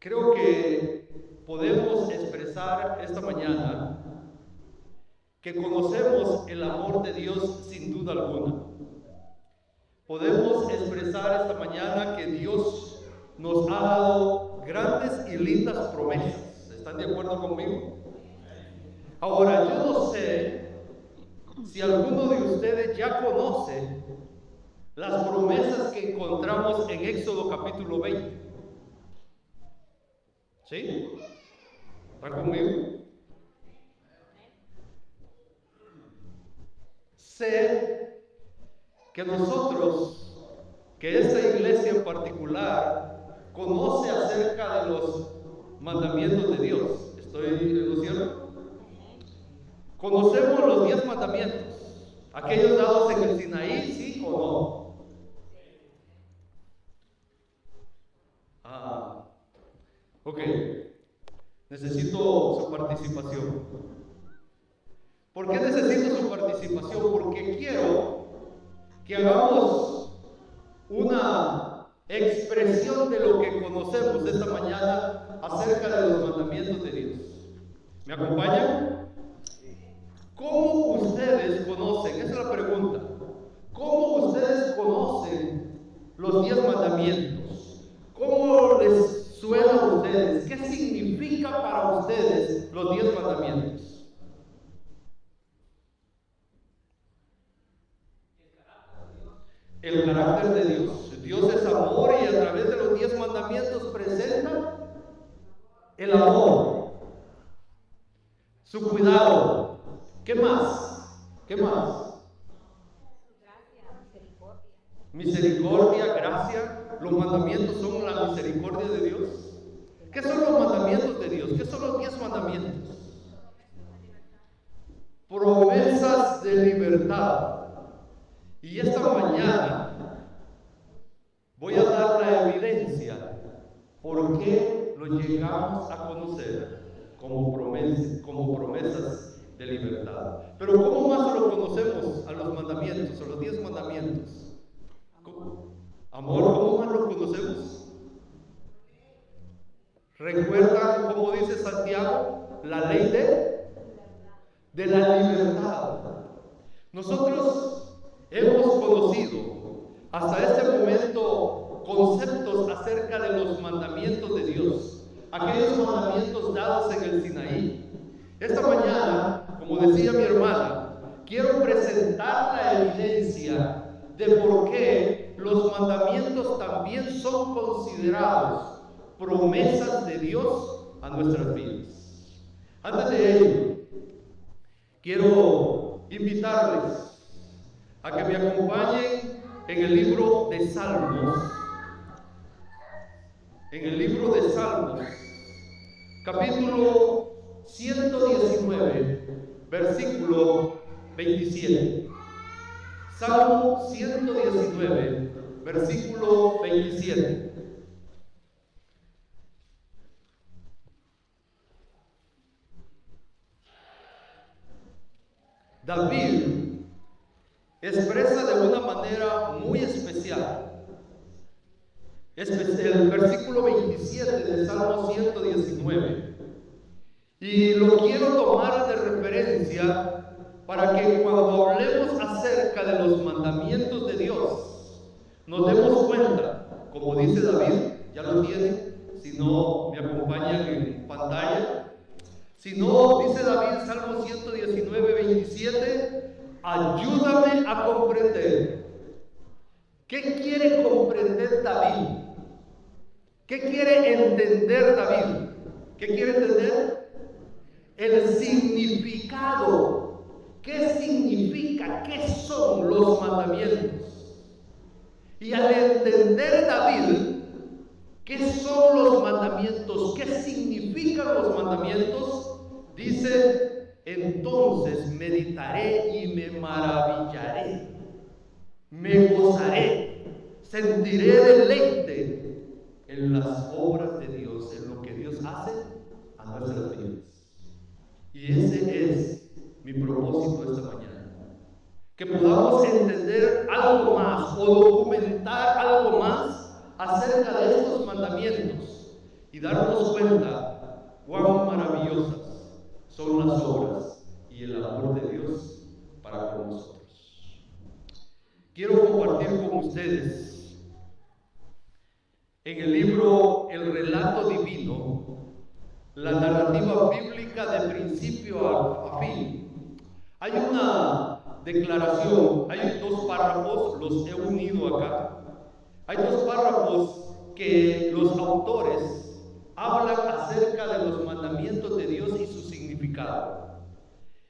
Creo que podemos expresar esta mañana que conocemos el amor de Dios sin duda alguna. Podemos expresar esta mañana que Dios nos ha dado grandes y lindas promesas. ¿Están de acuerdo conmigo? Ahora, yo no sé si alguno de ustedes ya conoce las promesas que encontramos en Éxodo capítulo 20. ¿Sí? ¿Están conmigo? Sé que nosotros, que esta iglesia en particular, conoce acerca de los mandamientos de Dios. ¿Estoy en lo cierto? Conocemos los 10 mandamientos, aquellos dados en el Sinaí, ¿sí o no? Ok, necesito su participación. ¿Por qué necesito su participación? Porque quiero que hagamos una expresión de lo que conocemos esta mañana acerca de los mandamientos de Dios. ¿Me acompañan? ¿Cómo ustedes conocen? Esa es la pregunta. ¿Cómo ustedes conocen los 10 mandamientos? ¿Cómo les suena a ustedes? ¿Qué significa para ustedes los 10 mandamientos? El carácter de Dios. Dios es amor y a través de los 10 mandamientos presenta el amor, su cuidado. ¿Qué más? ¿Qué más? Misericordia, gracia. Los mandamientos son la misericordia de Dios. ¿Qué son los mandamientos de Dios? ¿Qué son los 10 mandamientos? Promesas de libertad. Y esta mañana voy a dar la evidencia por qué lo llegamos a conocer como promesas de libertad. Pero ¿cómo más lo conocemos a los mandamientos, a los 10 mandamientos? Amor, ¿cómo más lo conocemos? ¿Recuerdan cómo dice Santiago? La ley de la libertad. Nosotros hemos conocido hasta este momento conceptos acerca de los mandamientos de Dios, aquellos mandamientos dados en el Sinaí. Esta mañana, como decía mi hermana, quiero presentar la evidencia de por qué los mandamientos también son considerados promesas de Dios a nuestras vidas. Antes de ello, quiero invitarles a que me acompañen en el libro de Salmos. En el libro de Salmos, capítulo 119, versículo 27. Salmo 119, versículo 27. David expresa de una manera muy especial. El versículo 27 del Salmo 119. Y lo quiero tomar de referencia para que cuando hablemos acerca de los mandamientos de Dios, nos demos cuenta, como dice David, ya lo tienen, si no me acompañan en pantalla. Si no, dice David, Salmo 119, 27, ayúdame a comprender. ¿Qué quiere comprender David? ¿Qué quiere entender David? ¿Qué quiere entender? El significado. ¿Qué significa? ¿Qué son los mandamientos? Y al entender David qué son los mandamientos, qué significan los mandamientos, dice, entonces meditaré y me maravillaré, me gozaré, sentiré deleite en las obras de Dios, en lo que Dios hace a nuestras vidas. Y ese es mi propósito esta mañana, que podamos entender algo más o documentar algo más acerca de estos mandamientos y darnos cuenta cuán maravillosas son las obras y el amor de Dios para con nosotros. Quiero compartir con ustedes en el libro El Relato Divino, la narrativa bíblica de principio a fin. Hay una declaración, hay dos párrafos, los he unido acá. Hay dos párrafos que los autores hablan acerca de los mandamientos de Dios y su significado.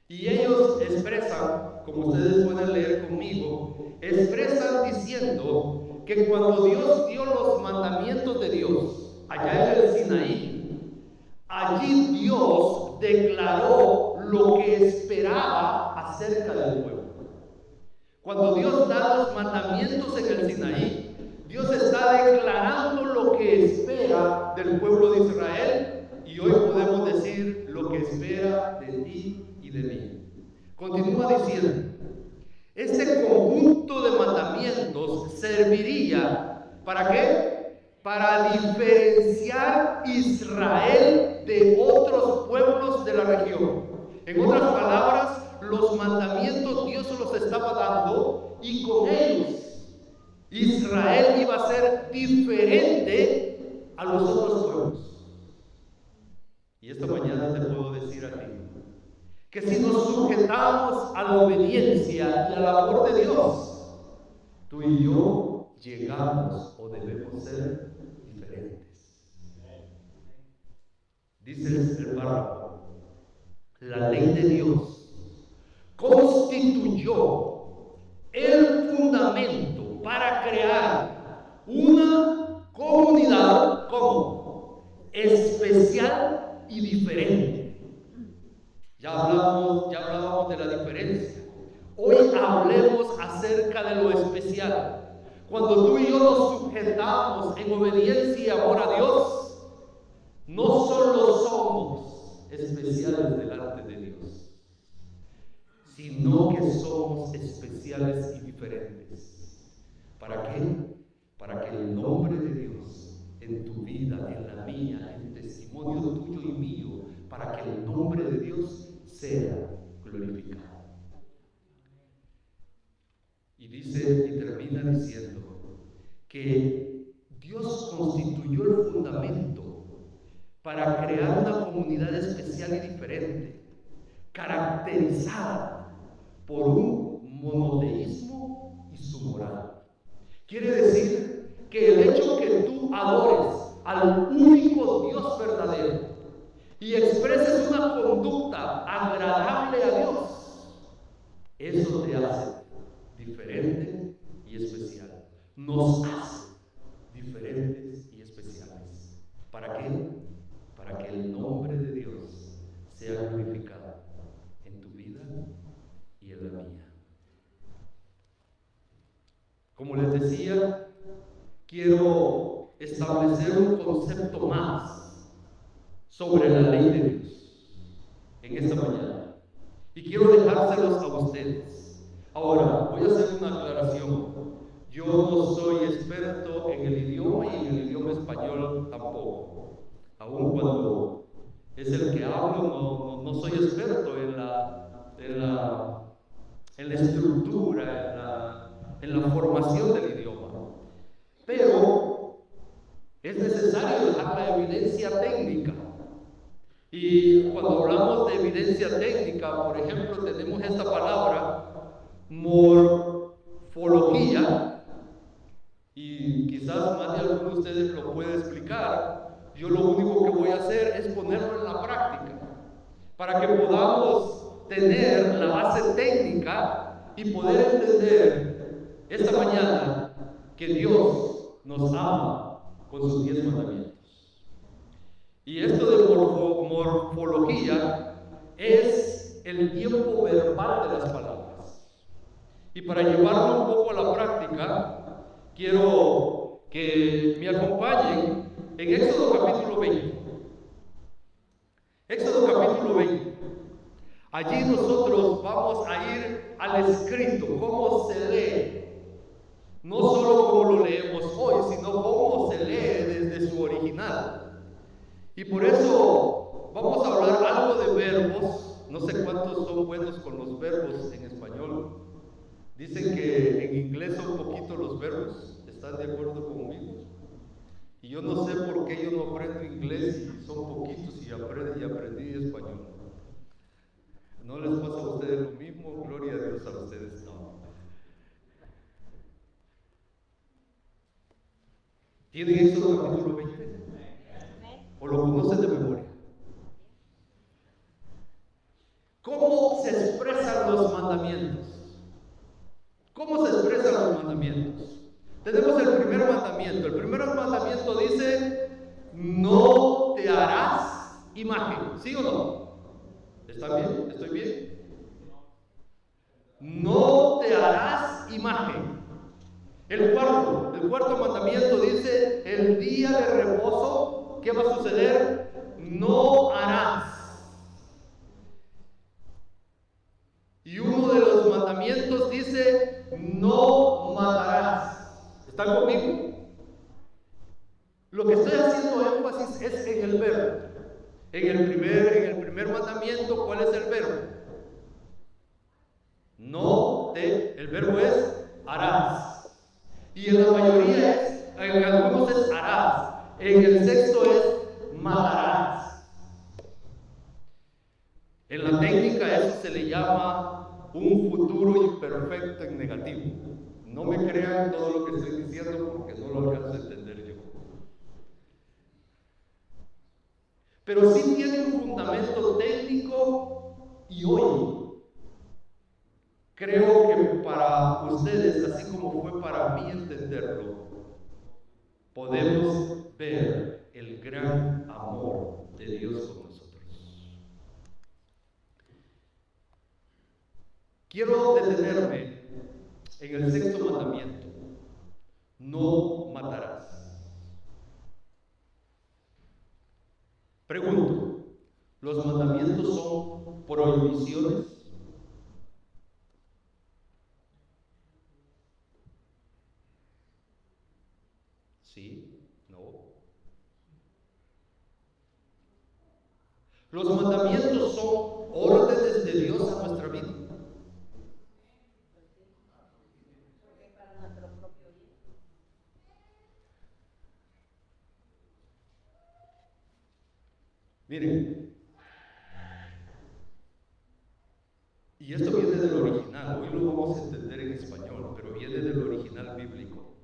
Y ellos expresan, como ustedes pueden leer conmigo, expresan diciendo que cuando Dios dio los mandamientos de Dios allá en el Sinaí, allí Dios declaró lo que esperaba acerca del pueblo. Cuando Dios da los mandamientos en el Sinaí, Dios está declarando lo que espera del pueblo de Israel, y hoy podemos decir lo que espera de ti y de mí. Continúa diciendo: este conjunto de mandamientos serviría ¿para qué? Para diferenciar Israel de otros pueblos de la región. En otras palabras, los mandamientos Dios los estaba dando, y con ellos Israel iba a ser diferente a los otros pueblos. Y esta mañana te puedo decir a ti que si nos sujetamos a la obediencia y al amor de Dios, tú y yo llegamos o debemos ser diferentes. Dice el párrafo: la ley de Dios constituyó el fundamento para crear una comunidad como especial y diferente. Ya hablábamos de la diferencia. Hoy hablemos acerca de lo especial. Cuando tú y yo nos sujetamos en obediencia y amor a Dios, no solo somos especiales delante de Dios, sino que somos especiales y diferentes. ¿Para qué? Para que el nombre de Dios en tu vida, en la mía, en el testimonio tuyo y mío, para que el nombre de Dios sea glorificado. Y dice, y termina diciendo que Dios constituyó el fundamento para crear una comunidad especial y diferente, caracterizada por un monoteísmo y su moral. Quiere decir que el hecho que tú adores al único Dios verdadero y expreses una conducta agradable a Dios, eso te hace diferente y especial. Nos hace diferentes y especiales. ¿Para qué? Para que el nombre de Dios sea glorificado en tu vida y en la mía. Como les decía, quiero establecer un concepto más sobre la ley de Dios en esta mañana, y quiero dejárselos a ustedes. Ahora, voy a hacer una aclaración. Yo no soy experto en el idioma, y en el idioma español tampoco. Aun cuando es el que hablo, no soy experto en la estructura, en la formación del idioma. Pero es necesario dejar la evidencia técnica. Y cuando hablamos de evidencia técnica, por ejemplo, tenemos esta palabra, morfología, y quizás más de alguno de ustedes lo puede explicar. Yo lo único que voy a hacer es ponerlo en la práctica, para que podamos tener la base técnica y poder entender esta mañana que Dios nos ama con sus 10 mandamientos. Y esto de morfología es el tiempo verbal de las palabras. Y para llevarlo un poco a la práctica, quiero que me acompañen en Éxodo capítulo 20. Éxodo capítulo 20. Allí nosotros vamos a ir al escrito, cómo se lee. No solo como lo leemos hoy, sino cómo se lee desde su original. Y por eso vamos a hablar algo de verbos. No sé cuántos son buenos con los verbos en español. Dicen que en inglés son poquitos los verbos. ¿Están de acuerdo conmigo? Y yo no sé por qué yo no aprendo inglés y son poquitos y aprendí español. ¿No les pasa a ustedes lo mismo? Gloria a Dios a ustedes, no. ¿Tienen Éxodo capítulo 20? ¿O lo conocen de memoria? ¿Cómo se expresan los mandamientos? ¿Cómo se expresan los mandamientos? Tenemos el primer mandamiento. El primer mandamiento dice: no te harás imagen. ¿Sí o no? ¿Está bien? ¿Estoy bien? No te harás imagen. El cuarto mandamiento dice: el día de reposo, ¿qué va a suceder? No harás. Y uno de los mandamientos dice: no matarás. ¿Están conmigo? Lo que estoy haciendo énfasis es en el verbo. En el primer mandamiento, ¿cuál es el verbo? El verbo es harás. Y en la mayoría en algunos es harás. En el sexto es matarás. En la técnica eso se le llama un futuro imperfecto en negativo. No me crean todo lo que estoy diciendo porque no lo alcanzo a entender yo. Pero sí tiene un fundamento técnico y hoy creo que para ustedes, así como fue para mí entenderlo, podemos ver el gran amor de Dios con nosotros. Quiero detenerme en el sexto mandamiento: no matarás. Pregunto, ¿los mandamientos son prohibiciones? Sí, no. ¿Los mandamientos son órdenes de Dios a nuestra vida? Miren, y esto viene del original, hoy lo vamos a entender en español, pero viene del original bíblico.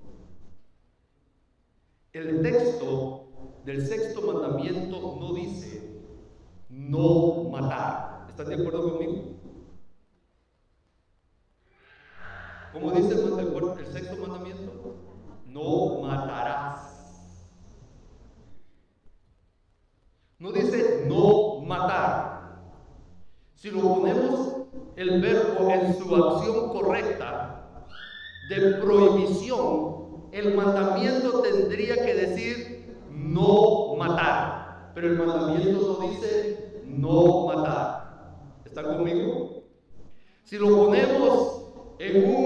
El texto del sexto mandamiento no dice no matar. ¿Están de acuerdo conmigo? ¿Cómo dice el sexto mandamiento? No matarás. No dice no matar. Si lo ponemos el verbo en su acción correcta de prohibición, el mandamiento tendría que decir no matar. Pero el mandamiento no dice no matar. ¿Están conmigo? Si lo ponemos en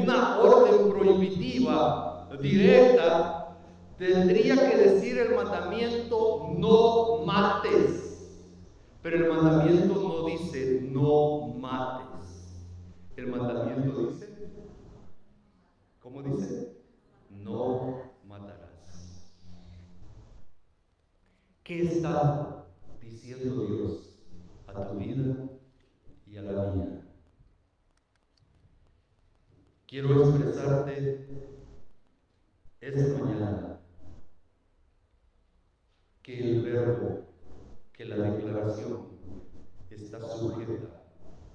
una orden prohibitiva directa, tendría que decir el mandamiento no mates. Pero el mandamiento no dice no mates. El mandamiento dice, ¿cómo dice? No matarás. ¿Qué está diciendo Dios a tu vida y a la mía? Quiero expresarte esta mañana que el verbo, que la declaración está sujeta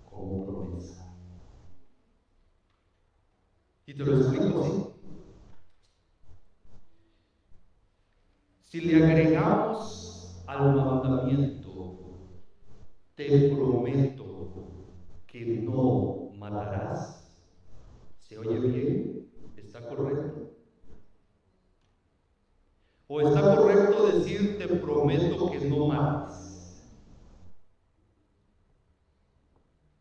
como promesa. Y te lo explico así. Si le agregamos al mandamiento, te prometo que no matarás, ¿se oye bien? ¿Está correcto? ¿O está correcto decir te prometo que no mates?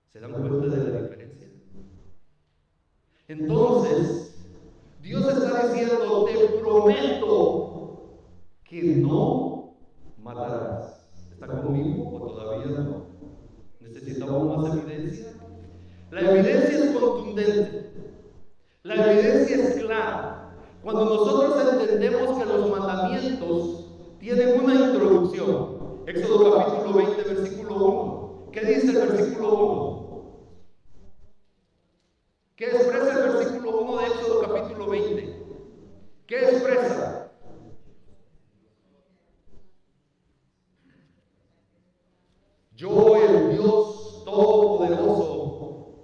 ¿Se dan cuenta de la diferencia? Entonces, Dios está diciendo te prometo que no matarás. ¿Está conmigo o todavía no? ¿Necesitamos más evidencia? La evidencia es contundente. La evidencia es clara. Cuando nosotros entendemos que los mandamientos tienen una introducción. Éxodo capítulo 20, versículo 1. ¿Qué dice el versículo 1? ¿Qué expresa el versículo 1 de Éxodo capítulo 20? ¿Qué expresa? Yo, el Dios Todopoderoso,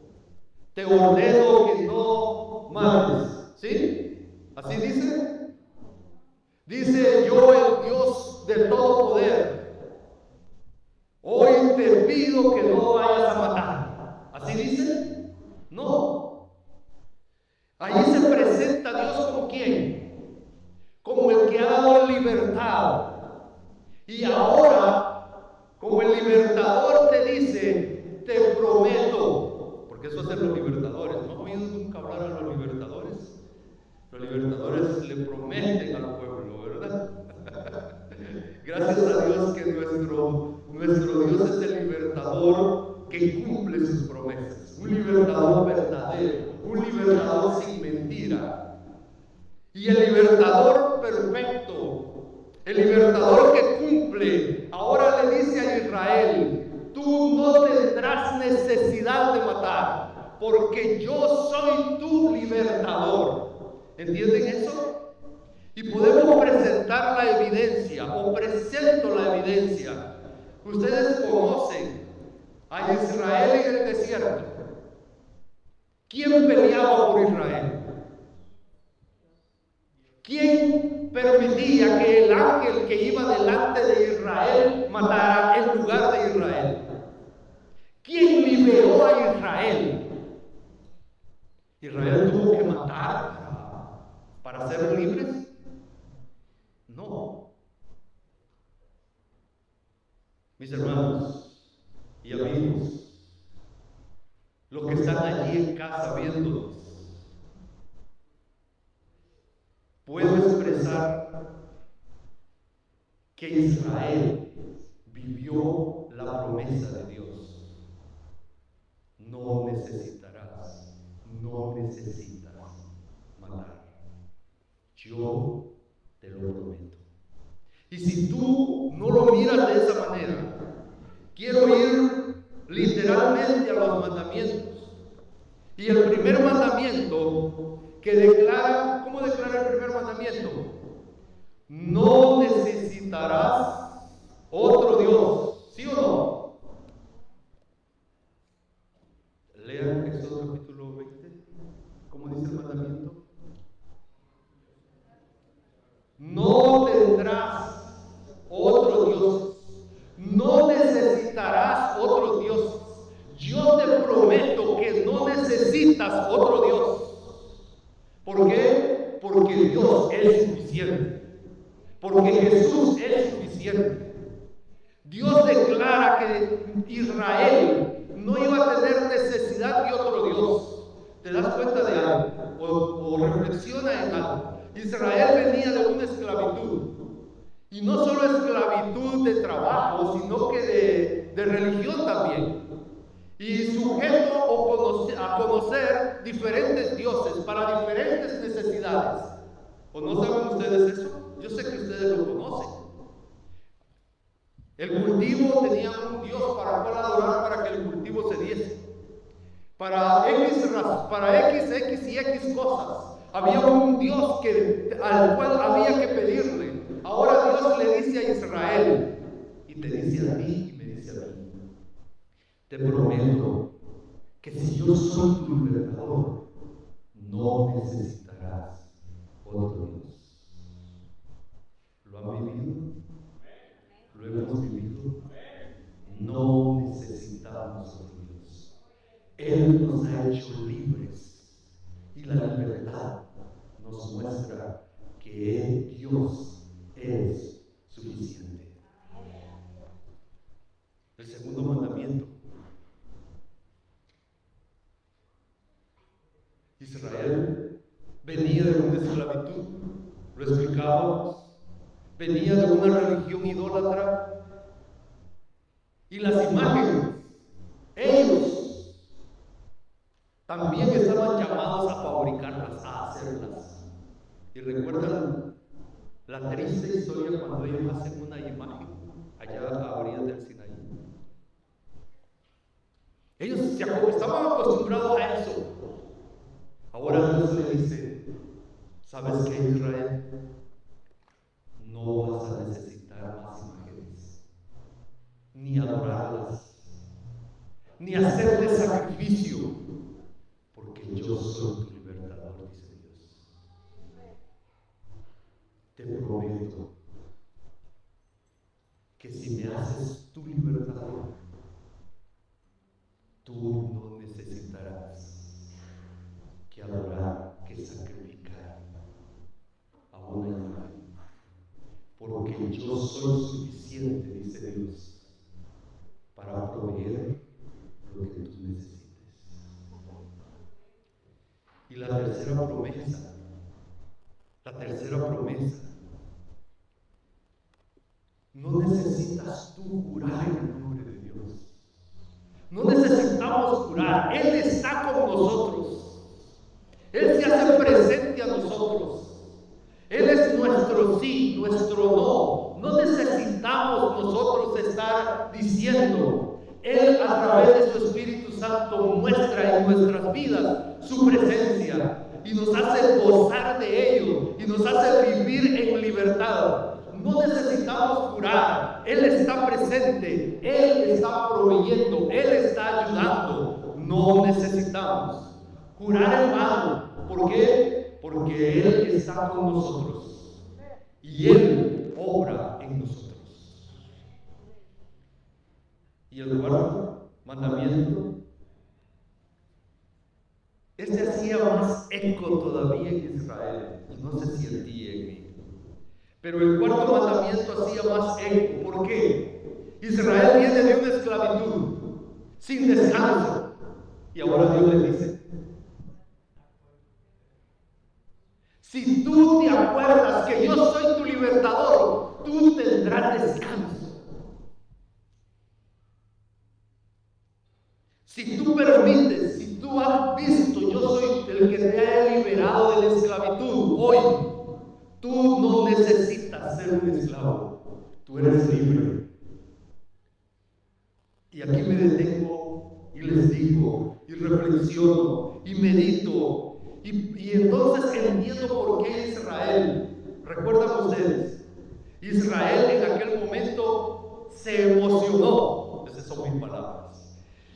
te ordeno que no mates. ¿Sí? ¿Así dice? Dice, yo, el Dios de todo poder, hoy te pido que no vayas a matar. ¿Así dice? No. Ahí se presenta Dios como ¿quién? Como el que ha dado libertad. Y ahora, como el libertador te dice, te prometo, porque eso hacen los libertadores. ¿No han oído nunca hablar a los libertadores? Los libertadores le prometen al pueblo, ¿verdad? Gracias a Dios que nuestro Dios es el libertador que cumple sus promesas. Un libertador verdadero, un libertador sin mentira. Y el libertador perfecto, el libertador que cumple, ahora le dice a Israel, tú no tendrás necesidad de matar, porque yo soy tu libertador. ¿Entienden eso? Y podemos presentar la evidencia, o presento la evidencia. Ustedes conocen a Israel en el desierto. ¿Quién peleaba por Israel? ¿Quién permitía que el ángel que iba delante de Israel matara en lugar de Israel? ¿Quién liberó a Israel? ¿Israel tuvo que matar para ser libres? No. Mis hermanos y amigos, los que están allí en casa viéndonos, puedo expresar que Israel vivió la promesa de Dios. No necesitarás, no necesitas matar. Yo te lo prometo. Y si tú no lo miras de esa manera, quiero ir literalmente a los mandamientos. Y el primer mandamiento que declara, ¿cómo declara el primer mandamiento? No necesitarás otro Dios. ¿Sí o no? Lean Éxodo capítulo 20. ¿Cómo dice el mandamiento? No tendrás otro Dios. No necesitarás otro Dios. Yo te prometo que no necesitas otro Dios. ¿Por qué? Porque Dios es suficiente. Porque Jesús es suficiente. Dios declara que Israel no iba a tener necesidad de otro Dios. ¿Te das cuenta de algo? O reflexiona en algo. Israel venía de una esclavitud. Y no solo esclavitud de trabajo, sino que de religión también. Y sujeto a conocer diferentes dioses para diferentes necesidades. ¿O no saben ustedes eso? Yo sé que ustedes lo conocen. El cultivo tenía un dios para cual adorar para que el cultivo se diese. Para X y X cosas. Había un dios al cual había que pedirle. Ahora Dios le dice a Israel, y te dice a ti y me dice a mí, te prometo que si yo soy tu libertador, no necesitarás otro Dios. ¿Lo han vivido? ¿Lo hemos vivido? No necesitamos otro Dios. Él nos ha hecho libres y la libertad nos muestra que Dios es suficiente. El segundo mandamiento. Israel venía de una esclavitud, lo explicábamos. venía de una religión idólatra, y las imágenes, ellos también estaban llamados a fabricarlas, a hacerlas. Y recuerdan la triste historia cuando ellos hacen una imagen allá a orillas del Sinaí. Ellos estaban acostumbrados a eso. Ahora Dios le dice: ¿sabes qué, Israel? No vas a necesitar más imágenes, ni adorarlas, ni hacerle sacrificio, porque yo soy tu libertador, dice Dios. Te prometo que si me haces tu libertador, tú no necesitarás que adorar, que sacrificar a una imagen, porque yo soy suficiente, dice Dios, para proveer lo que tú necesites. Y la tercera promesa, no necesitas tú jurar en el nombre de Dios. No necesitamos jurar. Él está con nosotros. Él se hace presente a nosotros. Él es nuestro sí, nuestro no. No necesitamos nosotros estar diciendo. Él, a través de su Espíritu Santo, muestra en nuestras vidas su presencia y nos hace gozar de ello y nos hace vivir en libertad. No necesitamos jurar. Él está presente, Él está proveyendo, Él está ayudando. No necesitamos jurar en vano. ¿Por qué? Porque Él está con nosotros y Él obra en nosotros. Y el cuarto mandamiento, este hacía más eco todavía en Israel, y no sé si en ti y en mí. Pero el cuarto mandamiento hacía más eco. ¿Por qué? Israel viene de una esclavitud sin descanso, y ahora Dios le dice: si tú te acuerdas que yo soy tu libertador, tú tendrás descanso. Si tú permites, si tú has visto, yo soy el que te ha liberado de la esclavitud, hoy tú no necesitas ser un esclavo, tú eres libre. Y aquí me detengo y les digo, y reflexiono, y medito, y entonces entiendo por qué Israel, recuerdan ustedes, Israel en aquel momento se emocionó, esas son mis palabras.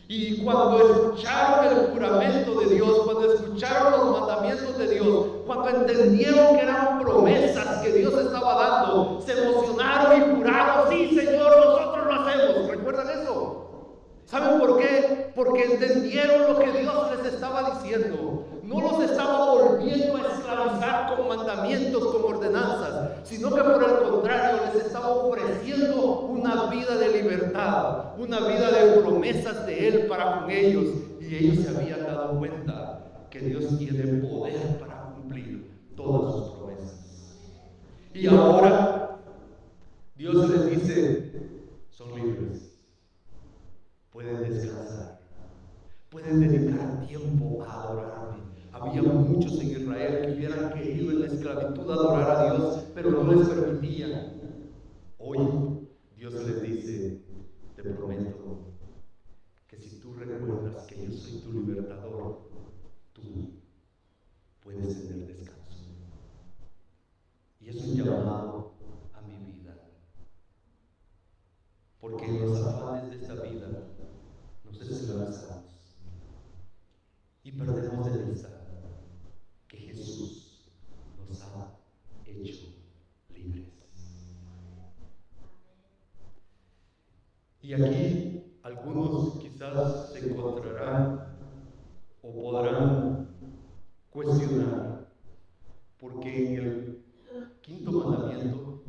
Y cuando escucharon el juramento de Dios, cuando escucharon los mandamientos de Dios, cuando entendieron que eran promesas que Dios estaba dando, se emocionaron y juraron: sí, Señor, nosotros lo hacemos. ¿Recuerdan eso? ¿Saben por qué? Porque entendieron lo que Dios les estaba diciendo. No los estaba volviendo a esclavizar con mandamientos, con ordenanzas, sino que por el contrario les estaba ofreciendo una vida de libertad, una vida de promesas de Él para con ellos. Y ellos se habían dado cuenta que Dios tiene poder para cumplir todas sus promesas. Y ahora Dios les dice: son libres. Pueden descansar, pueden dedicar tiempo a adorarme. Había muchos en Israel que hubieran querido en la esclavitud adorar a Dios, pero no les permitían. Hoy Dios les dice: te prometo que si tú recuerdas que yo soy tu libertador, tú puedes tener descanso. Y es un llamado a mi vida, porque en los afanes de esta vida nos esclavizamos y perdemos de vista que Jesús nos ha hecho libres. Y aquí algunos quizás se encontrarán o podrán cuestionar, porque en el quinto mandamiento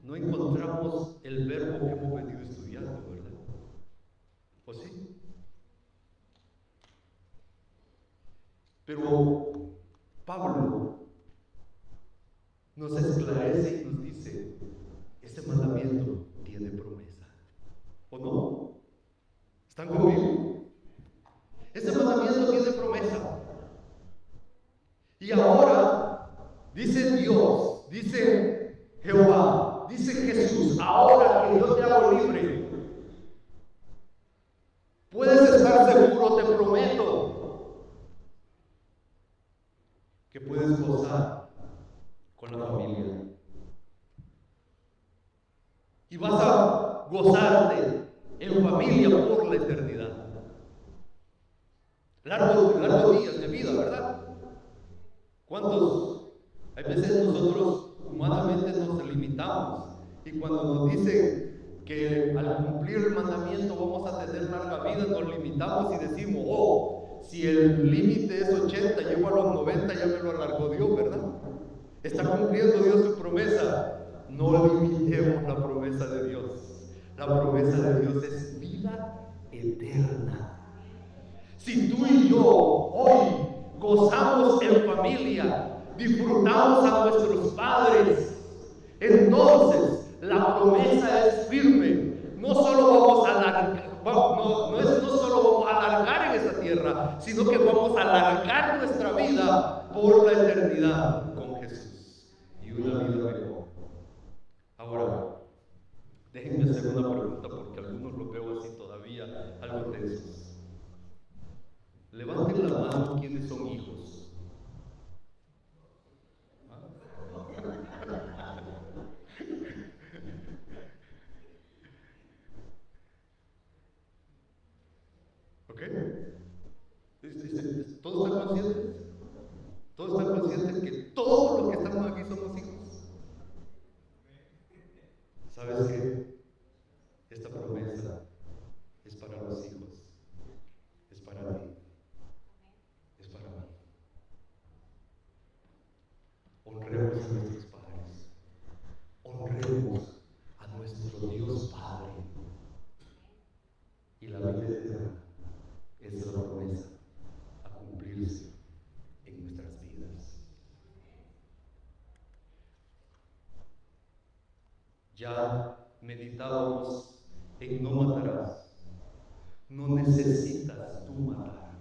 no encontramos el verbo que hemos venido estudiando, ¿verdad? ¿O sí? Pero Pablo nos esclarece y nos dice: ahora que yo te hago libre, puedes estar seguro, te prometo, que puedes gozar con la familia. Y vas a gozarte en familia por la eternidad. Largos días de vida, ¿verdad? ¿Cuántos? Hay veces nosotros humanamente nos limitamos. Y cuando nos dicen que al cumplir el mandamiento vamos a tener larga vida, nos limitamos y decimos, oh, si el límite es 80, llego a los 90, ya me lo alargó Dios, ¿verdad? Está cumpliendo Dios su promesa. No limitemos la promesa de Dios. La promesa de Dios es vida eterna. Si tú y yo hoy gozamos en familia, disfrutamos a nuestros padres, entonces la promesa es firme. No solo vamos a alargar, no solo vamos a alargar en esta tierra, sino que vamos a alargar nuestra vida por la eternidad con Jesús y una vida mejor. Ahora, déjenme hacer una pregunta porque algunos lo veo así todavía, algo tensos. Levanten la mano quienes son hijos. ¿Ok? ¿Todos están conscientes? ¿Todos están conscientes que todos los que estamos aquí somos hijos? ¿Sabes qué? Esta promesa es para los hijos, es para ti, es para mí. Honremos a nuestros padres, honremos a nuestro Dios Padre. Y la vida eterna es la promesa a cumplirse en nuestras vidas. Ya meditábamos en no matarás. No necesitas tú matar.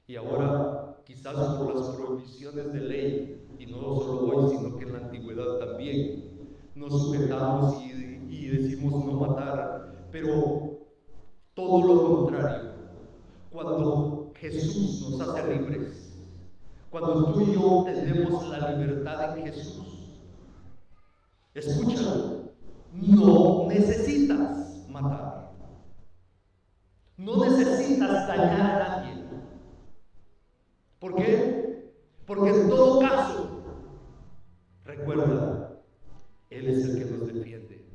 Y ahora, quizás por las prohibiciones de ley, y no solo hoy, sino que en la antigüedad también, nos sujetamos y decimos no matar, pero todo lo contrario. Cuando Jesús nos hace libres, cuando tú y yo tenemos la libertad en Jesús, escúchalo, no necesitas matar, no necesitas dañar a nadie. ¿Por qué? Porque en todo caso, recuerda, Él es el que nos defiende,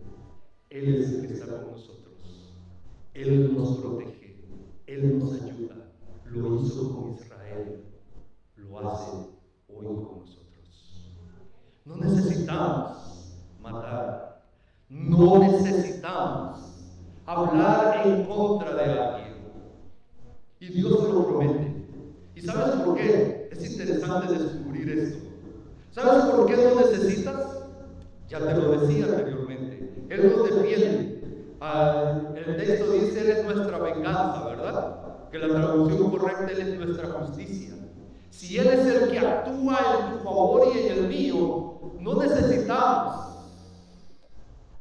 Él es el que está con nosotros, Él nos protege, Él nos ayuda. Lo hizo con Israel, lo hace hoy con nosotros. No necesitamos matar, no necesitamos hablar en contra de alguien. Y Dios lo promete. ¿Y sabes por qué? Es interesante descubrir esto. ¿Sabes por qué no necesitas? Ya te lo decía anteriormente. Él nos defiende. El texto dice, Él es nuestra venganza, ¿verdad? Que la traducción correcta, Él es nuestra justicia. Si Él es el que actúa en tu favor y en el mío, no necesitamos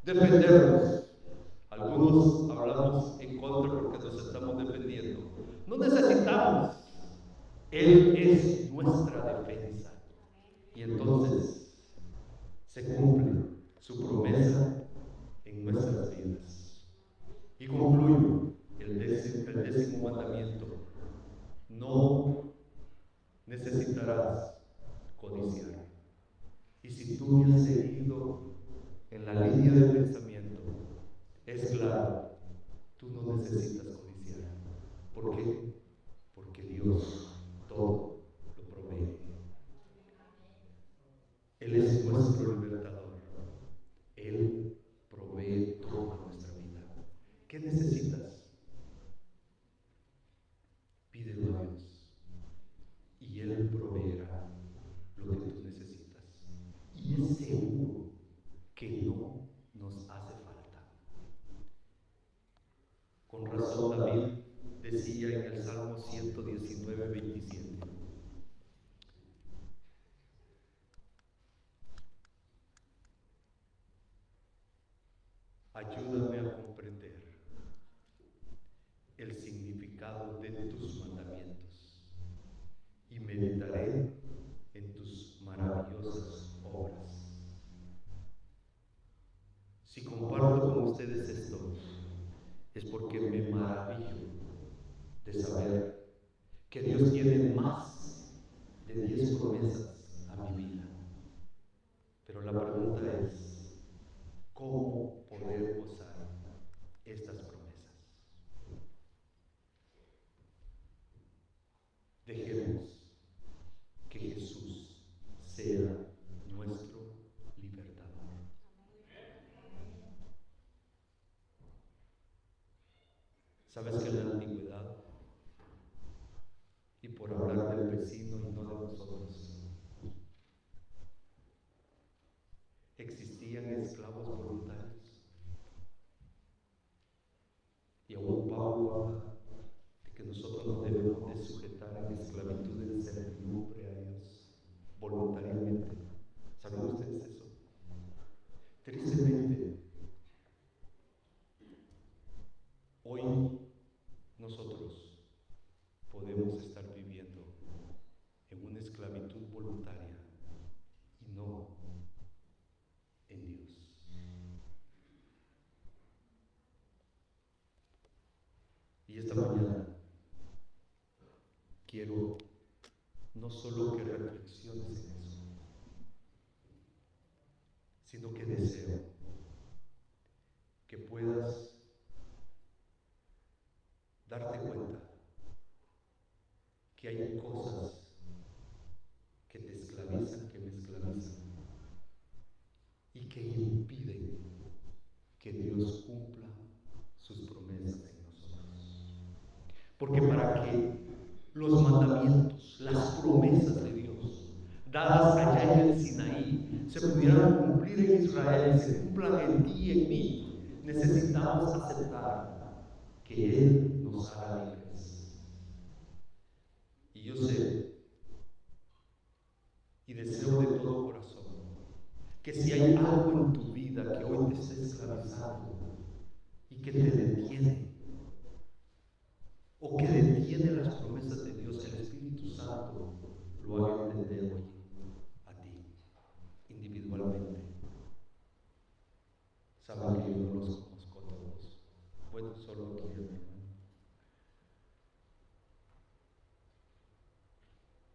defendernos. Algunos hablamos en contra porque nos estamos defendiendo. No necesitamos. Él es nuestra defensa. Y entonces se cumple su promesa en nuestras vidas. Y concluyo el décimo mandamiento. No necesitarás codiciar. Y si tú me has seguido en la línea del pensamiento, es claro, tú no necesitas codiciar. ¿Por qué? Porque Dios todo lo provee. Él es nuestro libertador. Él provee toda nuestra vida. ¿Qué necesitas? Pídelo a Dios y Él proveerá lo que tú necesitas. Y es seguro que no nos hace falta. Con razón David decía en el Salmo 119, 27. cuidado de tus mandamientos y meditaré en tus maravillosas obras. Si comparto con ustedes esto, es porque me maravillo de saber que Dios tiene más de 10 promesas a mi vida. Pero la pregunta es, ¿cómo poder gozar estas promesas? Dejemos que Jesús sea nuestro libertador. ¿Sabes que en la antigüedad, y por hablar del vecino y no de nosotros, existían esclavos voluntarios? Y aún Pablo habla de que nosotros nos debemos de sujetar en esclavitud en servidumbre a Dios voluntariamente. ¿Saben ustedes eso? Tristemente, hoy nosotros podemos estar viviendo en una esclavitud voluntaria y no en Dios. Y esta mañana quiero no solo que reflexiones en eso, sino que deseo que puedas darte cuenta que hay cosas que te esclavizan, que me esclavizan y que impiden que Dios cumpla sus promesas en nosotros. Porque para que los mandamientos, las promesas de Dios dadas allá en el Sinaí se pudieran cumplir en Israel y se cumplan en ti y en mí, necesitamos aceptar que Él nos hará libres. Y yo sé y deseo de todo corazón que si hay algo en tu vida que hoy te está esclavizando y que te detiene o que detiene las promesas de Dios, el Espíritu Santo lo haga entender hoy a ti individualmente. Saben que yo no los conozco a todos, bueno, solo aquí a mi hermano,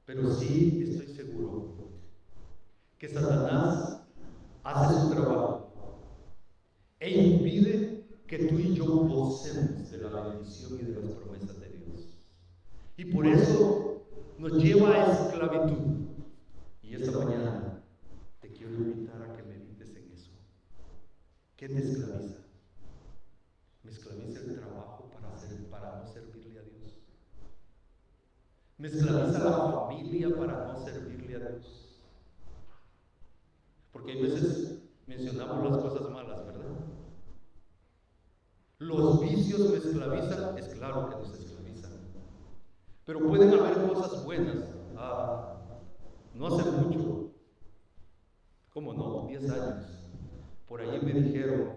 pero sí estoy seguro que Satanás hace su trabajo e impide que tú y yo gocemos de la bendición y de las promesas de Dios. Y por eso nos lleva a esclavitud. Y esta mañana te quiero invitar a que medites en eso. ¿Qué te esclaviza? ¿Me esclaviza el trabajo para no servirle a Dios? ¿Me esclaviza la familia para no servirle a Dios? Porque hay veces mencionamos las cosas malas, ¿verdad? Los vicios me esclavizan, es claro que nos esclavizan. Pero pueden haber cosas buenas. No hace mucho, ¿cómo no? 10 años. Por ahí me dijeron,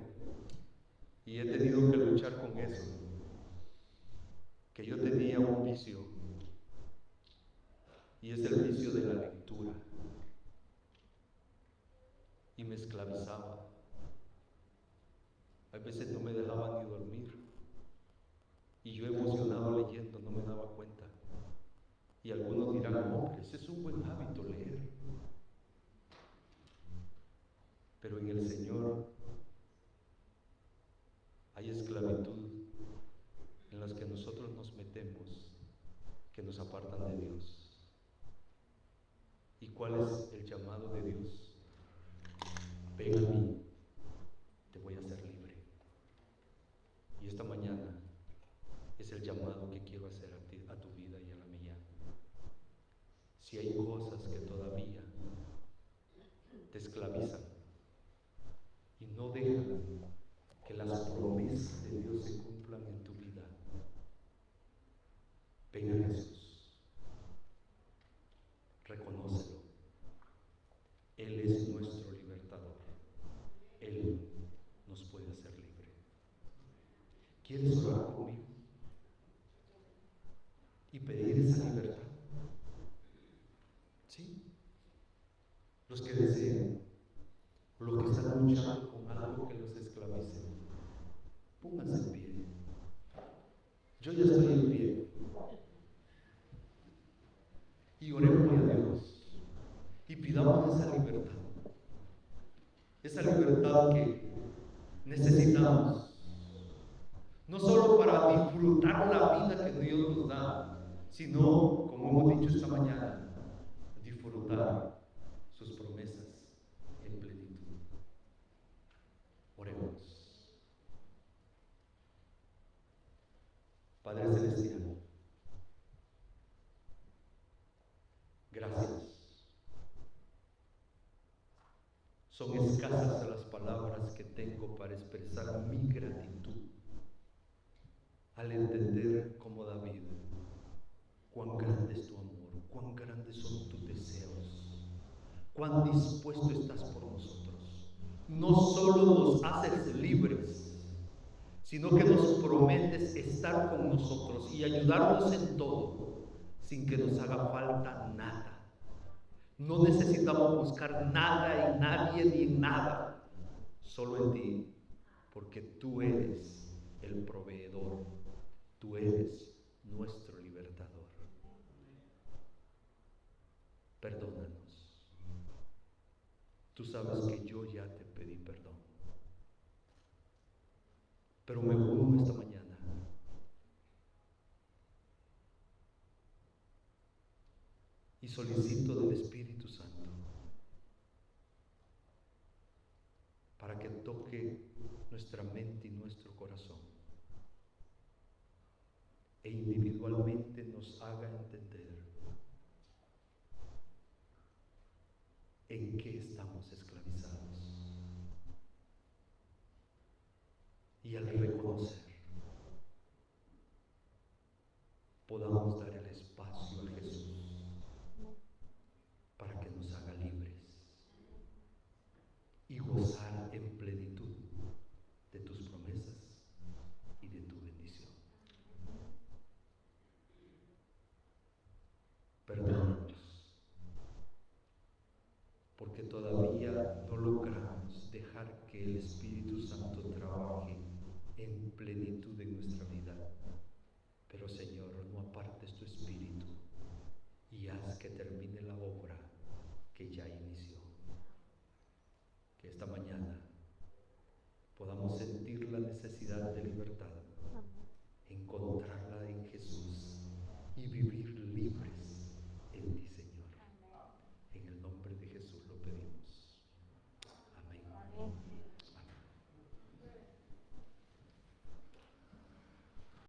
y he tenido que luchar con eso, que yo tenía un vicio, y es el vicio de la lectura. Y me esclavizaba. A veces no me dejaba ni dormir. Y yo emocionado leyendo, no me daba cuenta. Y algunos dirán, hombre, ese es un buen hábito leer. Pero en el Señor hay esclavitud en las que nosotros nos metemos, que nos apartan de Dios. ¿Y cuál es el llamado de Dios? Ven a mí, te voy a hacer libre. Y esta mañana es el llamado que quiero hacer a ti, a tu vida y a la mía. Si hay cosas que todavía te esclavizan y no dejan que las promesas de Dios se cumplan en tu vida, ven a Jesús, reconócelo. Él es nuestro libertador. Él nos puede hacer libre. ¿Quieres orar conmigo? están luchando con algo que los esclavice, pónganse en pie. Yo ya estoy en pie. Y oremos a Dios y pidamos esa libertad. Esa libertad que necesitamos. No solo para disfrutar la vida que Dios nos da, sino, como hemos dicho esta mañana, disfrutar sus promesas en plenitud. Oremos. Padre Celestial, gracias. Son escasas las palabras que tengo para expresar mi gratitud al entender como David cuán grande es tu amor, cuán grandes son tus deseos, cuán dispuesto estás por nosotros. No solo nos haces libres, sino que nos prometes estar con nosotros y ayudarnos en todo, sin que nos haga falta nada. No necesitamos buscar nada en nadie ni en nada, solo en ti, porque tú eres el proveedor, tú eres nuestro libertador. Perdónanos. Tú sabes que yo ya te pedí perdón, pero me uno esta mañana y solicito del Espíritu Santo para que toque nuestra mente y nuestro corazón e individualmente nos haga entender en qué estamos esclavizados. Y al reconocer, podamos dar el espacio a Jesús para que nos haga libres y gozar en plenitud de tus promesas y de tu bendición. Perdónanos, porque todavía no logramos dejar que el Espíritu Santo trabaje en plenitud en nuestra vida. Pero Señor, no apartes tu Espíritu y haz que termine